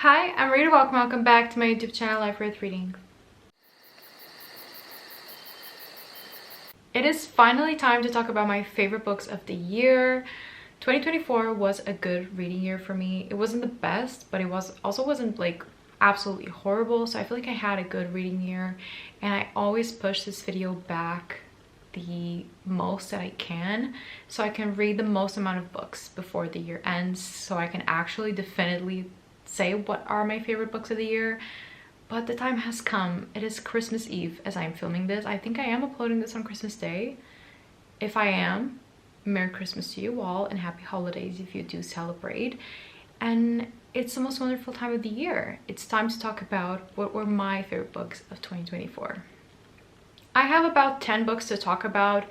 Hi, I'm Rita. Welcome back to my YouTube channel, Life Worth Reading. It is finally time to talk about my favorite books of the year. 2024 was a good reading year for me. It wasn't the best, but it wasn't like absolutely horrible. So I feel like I had a good reading year, and I always push this video back the most that I can so I can read the most amount of books before the year ends, so I can actually definitively say what are my favorite books of the year. But the time has come. It is Christmas Eve as I'm filming this. I think I am uploading this on Christmas Day. If I am, Merry Christmas to you all and Happy Holidays if you do celebrate. And it's the most wonderful time of the year. It's time to talk about what were my favorite books of 2024. I have about 10 books to talk about.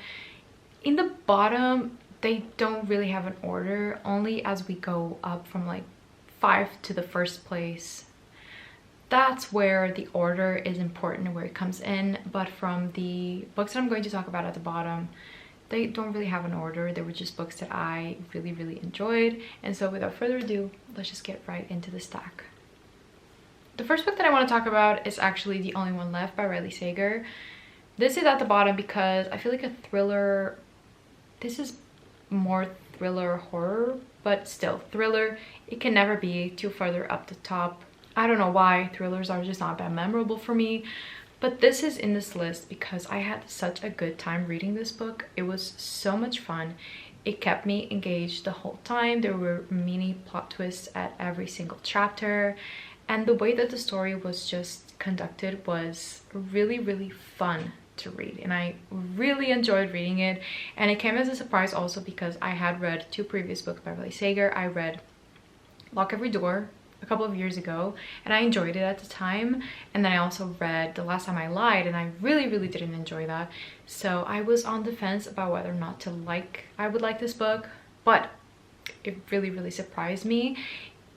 In the bottom, they don't really have an order, only as we go up from like 5 to the first place. That's where the order is important and where it comes in. But from the books that I'm going to talk about at the bottom, they don't really have an order. They were just books that I really enjoyed. And so without further ado, let's just get right into the stack. The first book that I want to talk about is actually The Only One Left by Riley Sager. This is at the bottom because I feel like a thriller. This is more thriller horror, but still thriller. It can never be too further up the top. I don't know why thrillers are just not that memorable for me, but this is in this list because I had such a good time reading this book. It was so much fun. It kept me engaged the whole time. There were mini plot twists at every single chapter, and the way that the story was just conducted was really fun to read, and I really enjoyed reading it. And it came as a surprise also because I had read 2 previous books by Riley Sager. I read Lock Every Door a couple of years ago and I enjoyed it at the time, and then I also read The Last Time I Lied and I really didn't enjoy that. So I was on the fence about whether or not I would like this book, but it really surprised me.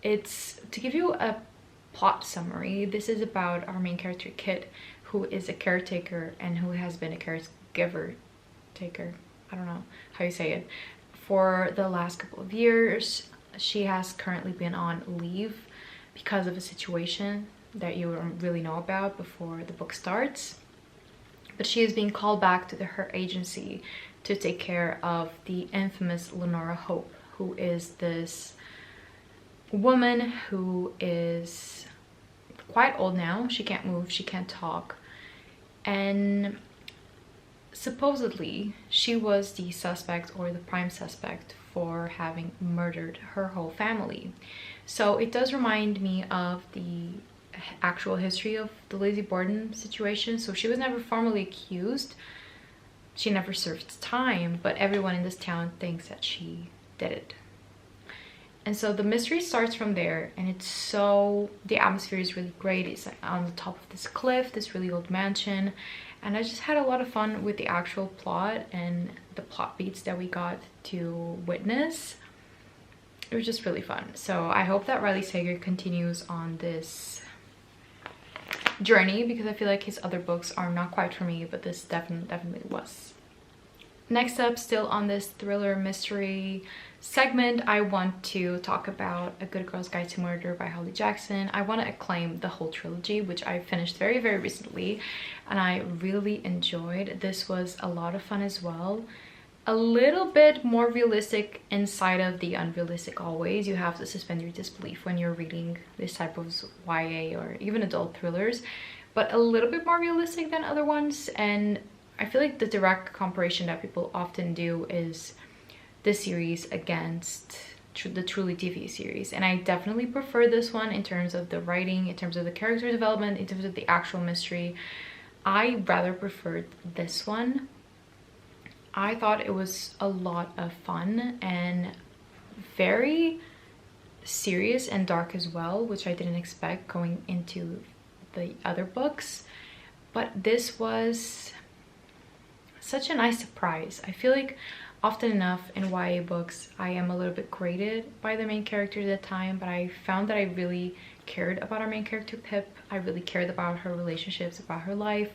It's, to give you a plot summary, this is about our main character Kit, who is a caretaker and who has been a caregiver taker, I don't know how you say it, for the last couple of years. She has currently been on leave because of a situation that you don't really know about before the book starts, but she is being called back to her agency to take care of the infamous Lenora Hope, who is this woman who is quite old now. She can't move, she can't talk, and supposedly she was the suspect, or the prime suspect, for having murdered her whole family. So it does remind me of the actual history of the Lizzie Borden situation. So she was never formally accused, she never served time, but everyone in this town thinks that she did it. And so the mystery starts from there, and it's so, the atmosphere is really great. It's like on the top of this cliff, this really old mansion, and I just had a lot of fun with the actual plot and the plot beats that we got to witness. It was just really fun. So I hope that Riley Sager continues on this journey, because I feel like his other books are not quite for me, but this definitely was. Next up, still on this thriller mystery segment, I want to talk about A Good Girl's Guide to Murder by Holly Jackson. I want to acclaim the whole trilogy, which I finished very recently, and I really enjoyed. This was a lot of fun as well. A little bit more realistic inside of the unrealistic always. You have to suspend your disbelief when you're reading this type of YA or even adult thrillers, but a little bit more realistic than other ones. And I feel like the direct comparison that people often do is this series against the Truly TV series, and I definitely prefer this one in terms of the writing, in terms of the character development, in terms of the actual mystery. I rather preferred this one. I thought it was a lot of fun and very serious and dark as well, which I didn't expect going into the other books, but this was such a nice surprise. I feel like often enough in YA books, I am a little bit graded by the main character at the time, but I found that I really cared about our main character, Pip. I really cared about her relationships, about her life,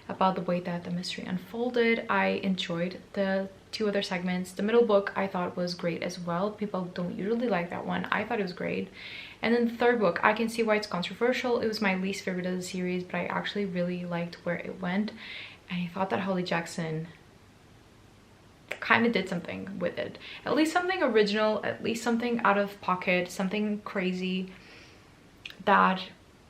about the way that the mystery unfolded. I enjoyed the 2 other segments. The middle book I thought was great as well. People don't usually like that one. I thought it was great. And then the 3rd book, I can see why it's controversial. It was my least favorite of the series, but I actually really liked where it went. And I thought that Holly Jackson kind of did something with it. At least something original, at least something out of pocket, something crazy that,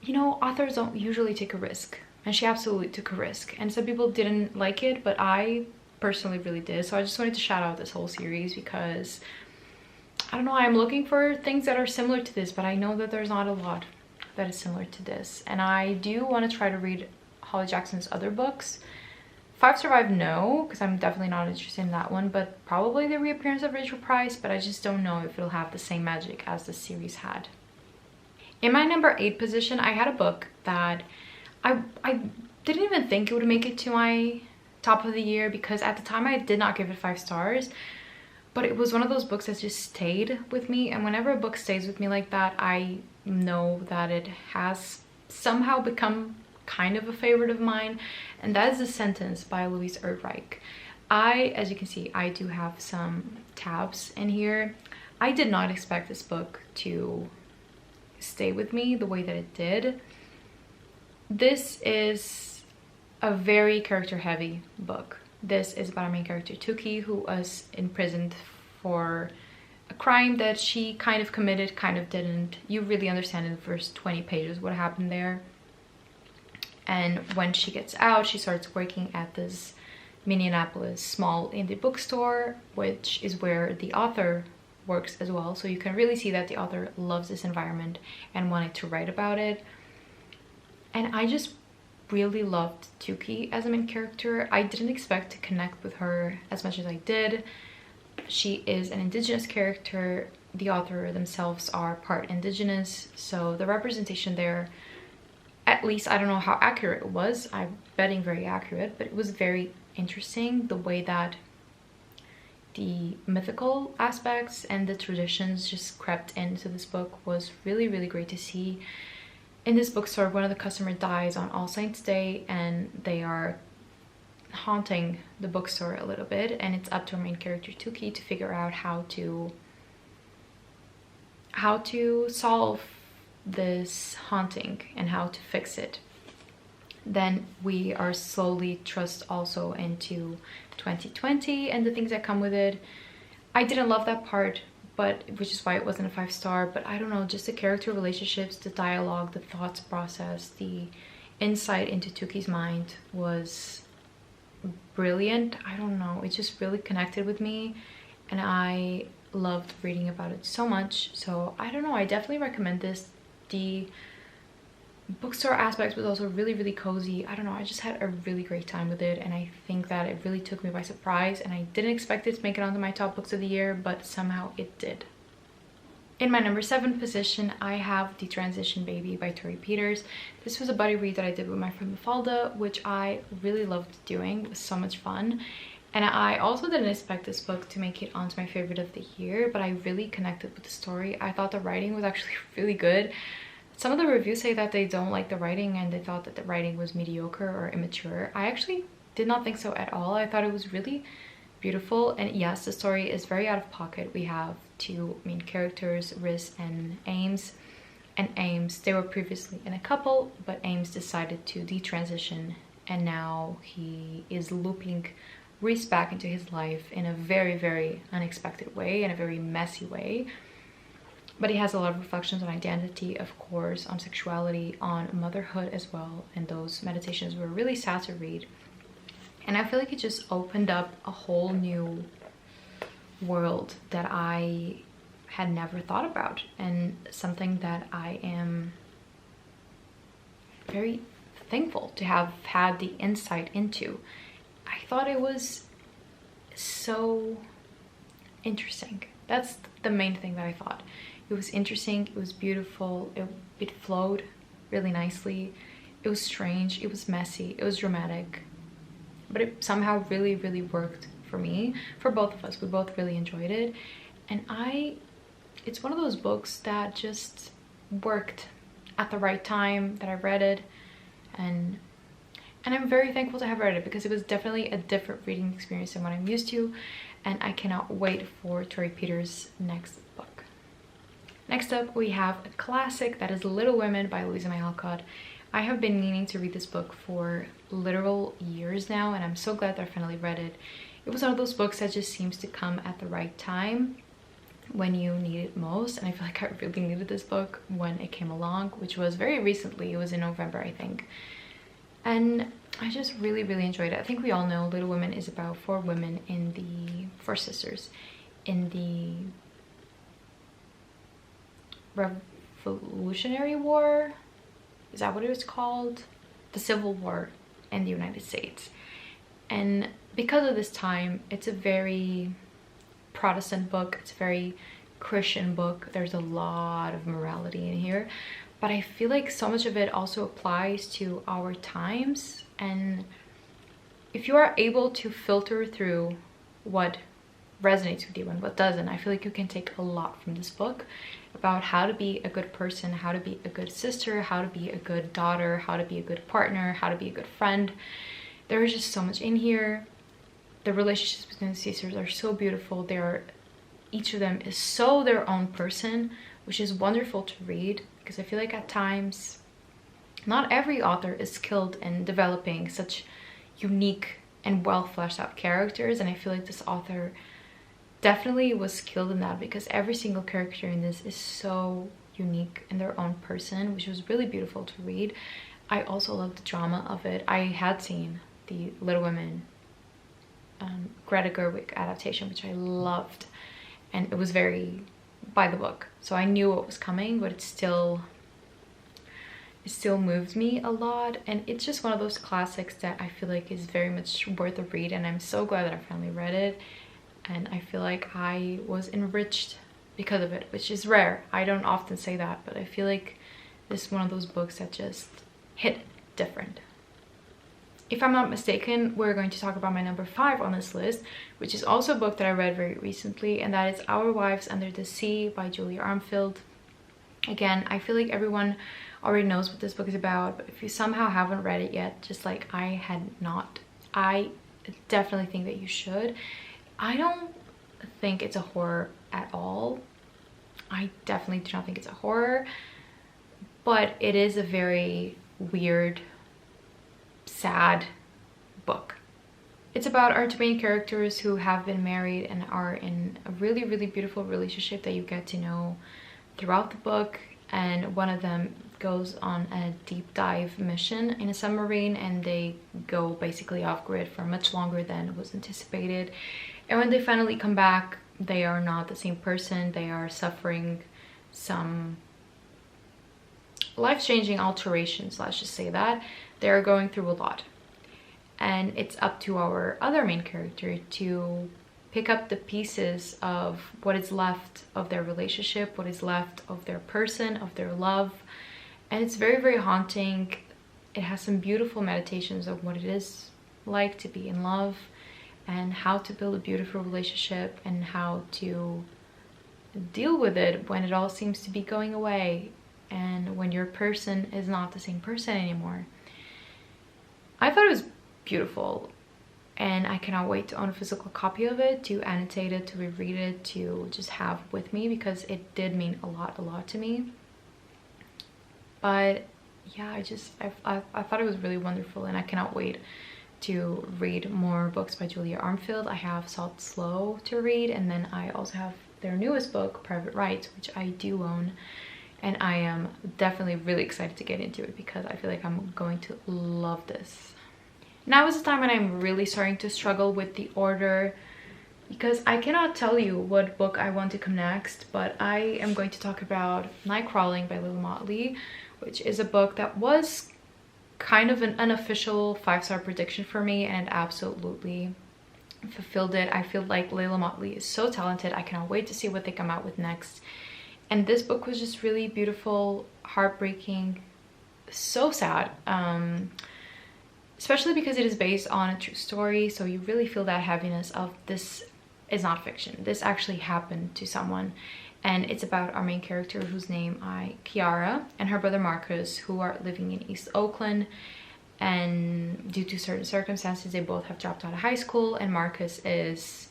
you know, authors don't usually take a risk. And she absolutely took a risk. And some people didn't like it, but I personally really did. So I just wanted to shout out this whole series because, I don't know, I'm looking for things that are similar to this, but I know that there's not a lot that is similar to this. And I do want to try to read Holly Jackson's other books. 5 Survive, no, because I'm definitely not interested in that one, but probably the reappearance of Rachel Price, but I just don't know if it'll have the same magic as the series had. In my number 8 position, I had a book that I didn't even think it would make it to my top of the year, because at the time I did not give it 5 stars, but it was one of those books that just stayed with me. And whenever a book stays with me like that, I know that it has somehow become kind of a favorite of mine, and that is The Sentence by Louisa. As you can see, I do have some tabs in here. I did not expect this book to stay with me the way that it did. This is a very character heavy book. This is about our main character Tuki, who was imprisoned for a crime that she kind of committed, kind of didn't. You really understand in the first 20 pages what happened there. And when she gets out, she starts working at this Minneapolis small indie bookstore, which is where the author works as well. So you can really see that the author loves this environment and wanted to write about it. And I just really loved Tuki as a main character. I didn't expect to connect with her as much as I did. She is an indigenous character. The author themselves are part indigenous, so the representation there, at least, I don't know how accurate it was. I'm betting very accurate, but it was very interesting. The way that the mythical aspects and the traditions just crept into this book was really, really great to see. In this bookstore, one of the customers dies on All Saints Day, and they are haunting the bookstore a little bit, and it's up to our main character Tuki to figure out how to solve this haunting and how to fix it. Then we are slowly thrust also into 2020 and the things that come with it. I didn't love that part, but which is why it wasn't a 5 star. But I don't know, just the character relationships, the dialogue, the thoughts process, the insight into Tuki's mind was brilliant. I don't know, it just really connected with me, and I loved reading about it so much. So I don't know, I definitely recommend this. The bookstore aspect was also really, really cozy. I don't know, I just had a really great time with it, and I think that it really took me by surprise, and I didn't expect it to make it onto my top books of the year, but somehow it did. In my number 7 position, I have The Transition Baby by Tori Peters. This was a buddy read that I did with my friend Mafalda, which I really loved doing. It was so much fun. And I also didn't expect this book to make it onto my favorite of the year, but I really connected with the story. I thought the writing was actually really good. Some of the reviews say that they don't like the writing and they thought that the writing was mediocre or immature. I actually did not think so at all. I thought it was really beautiful, and yes, the story is very out of pocket. We have 2 main characters, Riz and Ames. And Ames, they were previously in a couple, but Ames decided to detransition, and now he is looping Riz back into his life in a very, very unexpected way, in a very messy way. But he has a lot of reflections on identity, of course, on sexuality, on motherhood as well, and those meditations were really sad to read. And I feel like it just opened up a whole new world that I had never thought about, and something that I am very thankful to have had the insight into. I thought it was so interesting. That's the main thing that I thought. It was interesting, it was beautiful, it flowed really nicely, it was strange, it was messy, it was dramatic, but it somehow really, really worked for me, for both of us. We both really enjoyed it, and it's one of those books that just worked at the right time that I read it, and I'm very thankful to have read it, because it was definitely a different reading experience than what I'm used to, and I cannot wait for Tori Peters' next book. Next up, we have a classic that is Little Women by Louisa and Alcott. I have been meaning to read this book for literal years now, and I'm so glad that I finally read it. It was one of those books that just seems to come at the right time when you need it most, and I feel like I really needed this book when it came along, which was very recently. It was in November, I think, and I just really enjoyed it. I think we all know Little Women is about four sisters in the Revolutionary War. Is that what it was called? The Civil War in the United States. And because of this time, it's a very Protestant book. It's a very Christian book. There's a lot of morality in here, but I feel like so much of it also applies to our times. And if you are able to filter through what resonates with you and what doesn't, I feel like you can take a lot from this book about how to be a good person, how to be a good sister, how to be a good daughter, how to be a good partner, how to be a good friend. There is just so much in here. The relationships between the sisters are so beautiful. Each of them is so their own person, which is wonderful to read, because I feel like at times not every author is skilled in developing such unique and well fleshed out characters, and I feel like this author definitely was skilled in that, because every single character in this is so unique in their own person, which was really beautiful to read. I also loved the drama of it. I had seen the Little Women Greta Gerwig adaptation, which I loved, and it was very by the book, so I knew what was coming, but it still moved me a lot, and it's just one of those classics that I feel like is very much worth a read, and I'm so glad that I finally read it, and I feel like I was enriched because of it, which is rare. I don't often say that, but I feel like this is one of those books that just hit different. If I'm not mistaken, we're going to talk about my number 5 on this list, which is also a book that I read very recently, and that is Our Wives Under the Sea by Julia Armfield. Again, I feel like everyone already knows what this book is about, but if you somehow haven't read it yet, just like I had not, I definitely think that you should. I don't think it's a horror at all. I definitely do not think it's a horror, but it is a very weird, sad book. It's about our two main characters who have been married and are in a really beautiful relationship that you get to know throughout the book, and one of them goes on a deep dive mission in a submarine, and they go basically off grid for much longer than was anticipated, and when they finally come back, they are not the same person. They are suffering some life-changing alterations, let's just say that. They are going through a lot, and it's up to our other main character to pick up the pieces of what is left of their relationship, what is left of their person, of their love. And it's very haunting. It has some beautiful meditations of what it is like to be in love, and how to build a beautiful relationship, and how to deal with it when it all seems to be going away, and when your person is not the same person anymore. I thought it was beautiful, and I cannot wait to own a physical copy of it, to annotate it, to reread it, to just have with me, because it did mean a lot to me. But yeah, I thought it was really wonderful, and I cannot wait to read more books by Julia Armfield. I have Salt Slow to read, and then I also have their newest book, Private Rights, which I do own, and I am definitely really excited to get into it, because I feel like I'm going to love this. Now is the time when I'm really starting to struggle with the order, because I cannot tell you what book I want to come next, but I am going to talk about Night Crawling by Lila Motley, which is a book that was kind of an unofficial 5-star prediction for me, and absolutely fulfilled it. I feel like Lila Motley is so talented. I cannot wait to see what they come out with next. And this book was just really beautiful, heartbreaking, so sad, especially because it is based on a true story, so you really feel that heaviness of this is not fiction. This actually happened to someone. And it's about our main character, whose name Kiara, and her brother Marcus, who are living in East Oakland. And due to certain circumstances, they both have dropped out of high school, and Marcus is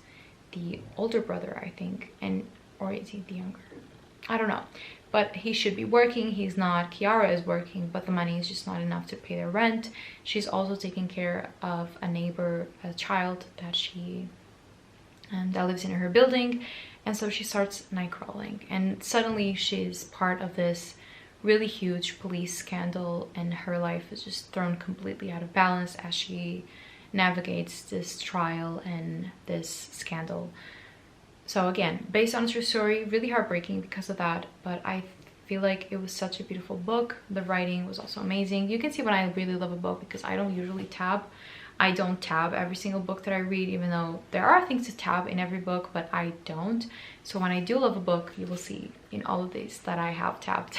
the older brother, I think, or is he the younger? I don't know, but he should be working. He's not. Kiara is working, but the money is just not enough to pay their rent. She's also taking care of a neighbor, a child that lives in her building, and so she starts night crawling, and suddenly she's part of this really huge police scandal, and her life is just thrown completely out of balance as she navigates this trial and this scandal. So again, based on a true story, really heartbreaking because of that, but I feel like it was such a beautiful book. The writing was also amazing. You can see when I really love a book, because I don't usually tab. I don't tab every single book that I read, even though there are things to tab in every book, but I don't. So when I do love a book, you will see in all of these that I have tabbed.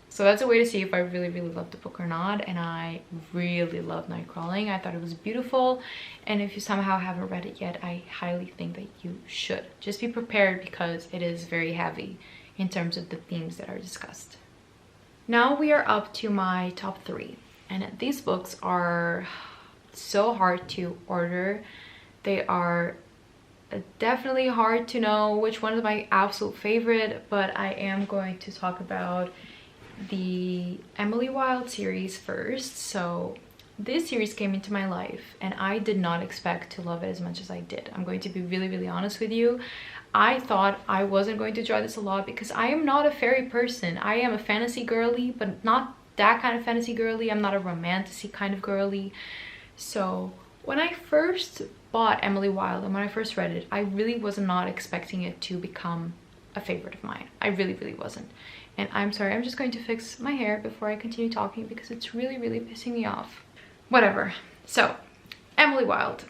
So that's a way to see if I really, really love the book or not. And I really love Nightcrawling. I thought it was beautiful. And if you somehow haven't read it yet, I highly think that you should. Just be prepared, because it is very heavy in terms of the themes that are discussed. Now we are up to my top 3. And these books are so hard to order. They are definitely hard to know which one is my absolute favorite, but I am going to talk about the Emily Wilde series first. So this series came into my life and I did not expect to love it as much as I did. I'm going to be really, really honest with you. I thought I wasn't going to enjoy this a lot because I am not a fairy person. I am a fantasy girly, but not that kind of fantasy girly. I'm not a romantic kind of girly. So when I first bought Emily Wilde and when I first read it, I really was not expecting it to become a favorite of mine. I really, really wasn't. And I'm sorry, I'm just going to fix my hair before I continue talking because it's really, really pissing me off. Whatever. So, Emily Wilde.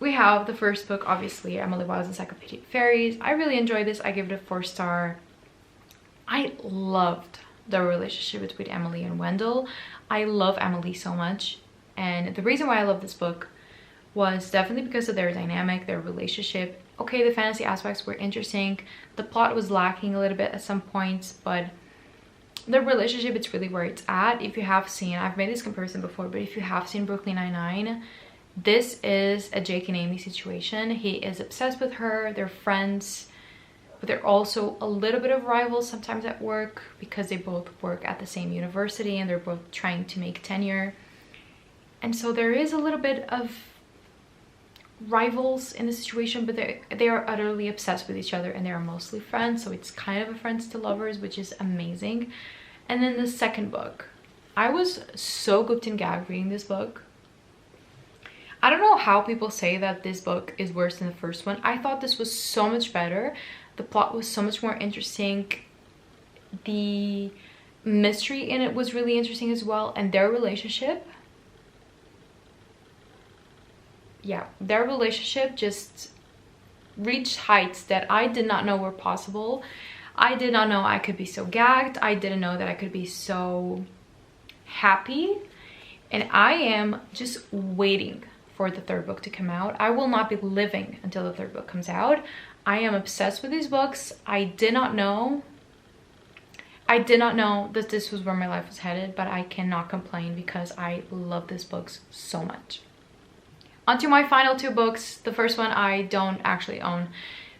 We have the first book, obviously, Emily Wilde's Encyclopedia of Fairies. I really enjoyed this. I gave it a 4-star. I loved the relationship between Emily and Wendell. I love Emily so much. And the reason why I love this book was definitely because of their dynamic, their relationship. Okay, the fantasy aspects were interesting. The plot was lacking a little bit at some points, but the relationship, it's really where it's at. If you have seen, I've made this comparison before, but if you have seen Brooklyn Nine-Nine, this is a Jake and Amy situation. He is obsessed with her, they're friends, but they're also a little bit of rivals sometimes at work because they both work at the same university and they're both trying to make tenure. And so there is a little bit of rivals in the situation, but they are utterly obsessed with each other and they are mostly friends, so it's kind of a friends to lovers, which is amazing. And then the second book, I was so gooped and gagged reading this book. I don't know how people say that this book is worse than the first one. I thought this was so much better. The plot was so much more interesting. The mystery in it was really interesting as well, and their relationship, yeah, their relationship just reached heights that I did not know were possible. I did not know I could be so gagged. I didn't know that I could be so happy. And I am just waiting for the third book to come out. I will not be living until the third book comes out. I am obsessed with these books. I did not know that this was where my life was headed, but I cannot complain because I love these books so much. On to my final 2 books. The first one I don't actually own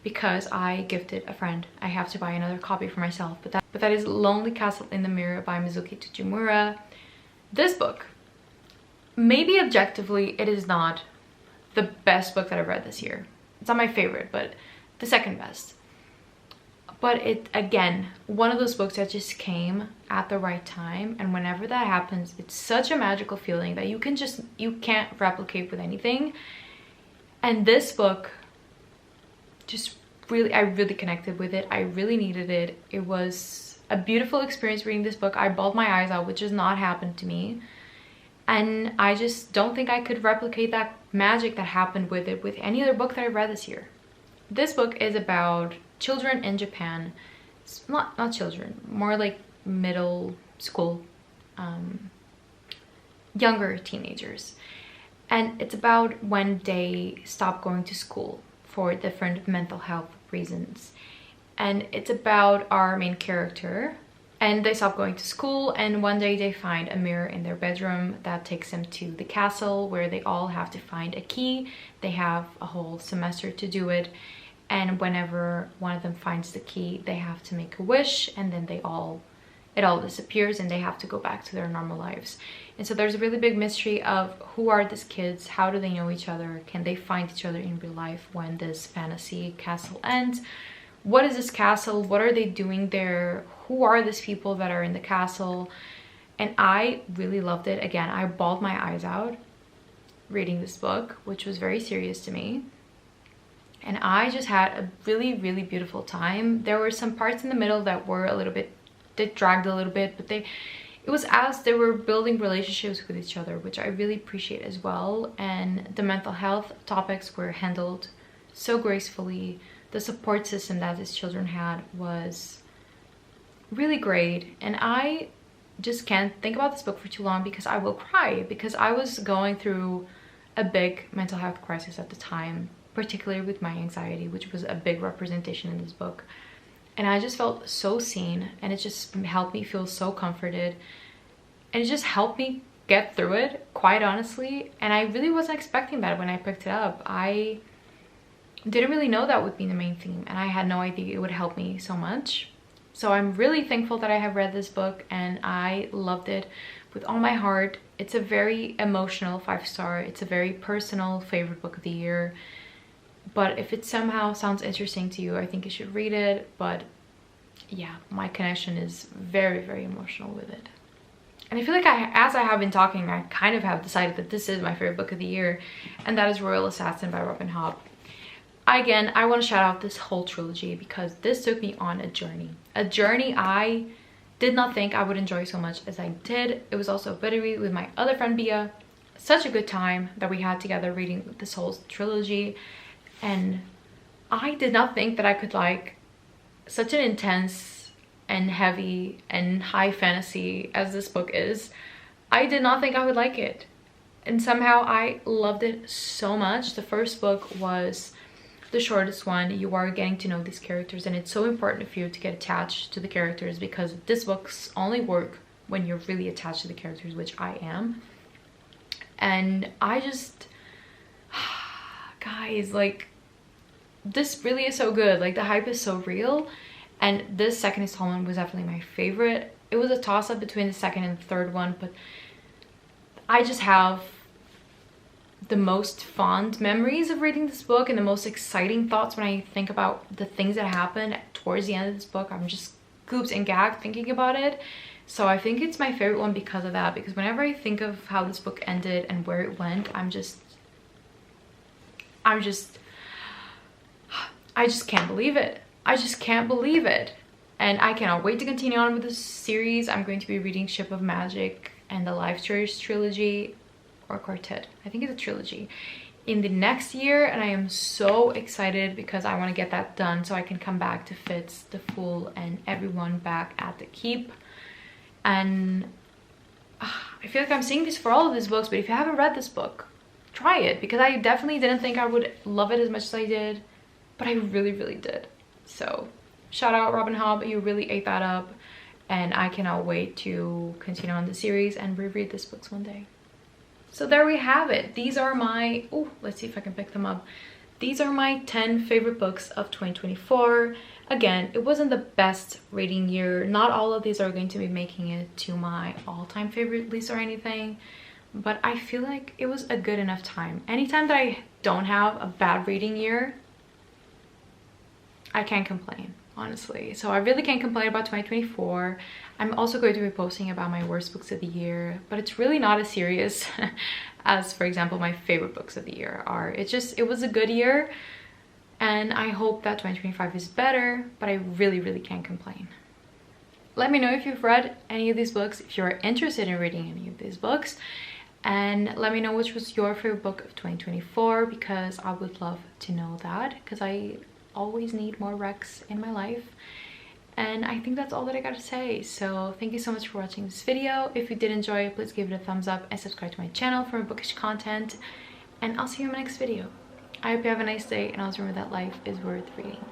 because I gifted a friend. I have to buy another copy for myself, but that is Lonely Castle in the Mirror by Mizuki Tsujimura. This book, maybe objectively, it is not the best book that I've read this year. It's not my favorite, but the second best. But it, again, one of those books that just came at the right time, and whenever that happens, it's such a magical feeling that you can't replicate with anything. And this book just really, I really connected with it. I really needed it. It was a beautiful experience reading this book. I bawled my eyes out, which has not happened to me. And I just don't think I could replicate that magic that happened with it with any other book that I read this year. This book is about children in Japan. It's not children, more like middle school younger teenagers. And it's about when they stop going to school for different mental health reasons. And it's about our main character, and they stop going to school, and one day they find a mirror in their bedroom that takes them to the castle where they all have to find a key. They have a whole semester to do it, and whenever one of them finds the key, they have to make a wish, and then it all disappears and they have to go back to their normal lives. And so there's a really big mystery of who are these kids, how do they know each other, can they find each other in real life when this fantasy castle ends? What is this castle? What are they doing there? Who are these people that are in the castle? And I really loved it. Again, I bawled my eyes out reading this book, which was very serious to me. And I just had a really, really beautiful time. There were some parts in the middle that were they dragged a little bit, but it was as they were building relationships with each other, which I really appreciate as well. And the mental health topics were handled so gracefully. The support system that these children had was really great. And I just can't think about this book for too long because I will cry, because I was going through a big mental health crisis at the time, particularly with my anxiety, which was a big representation in this book. And I just felt so seen, and it just helped me feel so comforted, and it just helped me get through it, quite honestly. And I really wasn't expecting that when I picked it up. I didn't really know that would be the main theme, and I had no idea it would help me so much. So I'm really thankful that I have read this book, and I loved it with all my heart. It's a very emotional 5-star. It's a very personal favorite book of the year. But if it somehow sounds interesting to you, I think you should read it. But yeah, my connection is very, very emotional with it. And I feel like as I have been talking, I kind of have decided that this is my favorite book of the year, and that is Royal Assassin by Robin Hobb. Again, I want to shout out this whole trilogy because this took me on a journey. A journey I did not think I would enjoy so much as I did. It was also a buddy read with my other friend Bia. Such a good time that we had together reading this whole trilogy. And I did not think that I could like such an intense and heavy and high fantasy as this book is. I did not think I would like it. And somehow I loved it so much. The first book was the shortest one. You are getting to know these characters, and it's so important for you to get attached to the characters, because this book's only work when you're really attached to the characters, which I am. And I just... guys, like, this really is so good. Like, the hype is so real, and this second installment was definitely my favorite. It was a toss-up between the second and the third one, but I just have the most fond memories of reading this book and the most exciting thoughts when I think about the things that happened towards the end of this book. I'm just gooped and gagged thinking about it. So I think it's my favorite one because of that, because whenever I think of how this book ended and where it went, I just can't believe it. I just can't believe it. And I cannot wait to continue on with this series. I'm going to be reading Ship of Magic and the Life Cherish trilogy, or quartet, I think it's a trilogy, in the next year. And I am so excited because I want to get that done so I can come back to Fitz, the Fool, and everyone back at the Keep. And I feel like I'm saying this for all of these books, but if you haven't read this book, try it, because I definitely didn't think I would love it as much as I did, but I really, really did. So shout out Robin Hobb, you really ate that up, and I cannot wait to continue on the series and reread these books one day. So there we have it. These are my, let's see if I can pick them up. These are my 10 favorite books of 2024. Again, it wasn't the best reading year. Not all of these are going to be making it to my all-time favorite list or anything, but I feel like it was a good enough time. Anytime that I don't have a bad reading year, I can't complain, honestly. So I really can't complain about 2024. I'm also going to be posting about my worst books of the year, but it's really not as serious as, for example, my favorite books of the year are. It was a good year, and I hope that 2025 is better, but I really, really can't complain. Let me know if you've read any of these books, if you're interested in reading any of these books, and let me know which was your favorite book of 2024, because I would love to know that, because I always need more recs in my life. And I think that's all that I gotta say. So thank you so much for watching this video. If you did enjoy, please give it a thumbs up and subscribe to my channel for more bookish content. And I'll see you in my next video. I hope you have a nice day, and always remember that life is worth reading.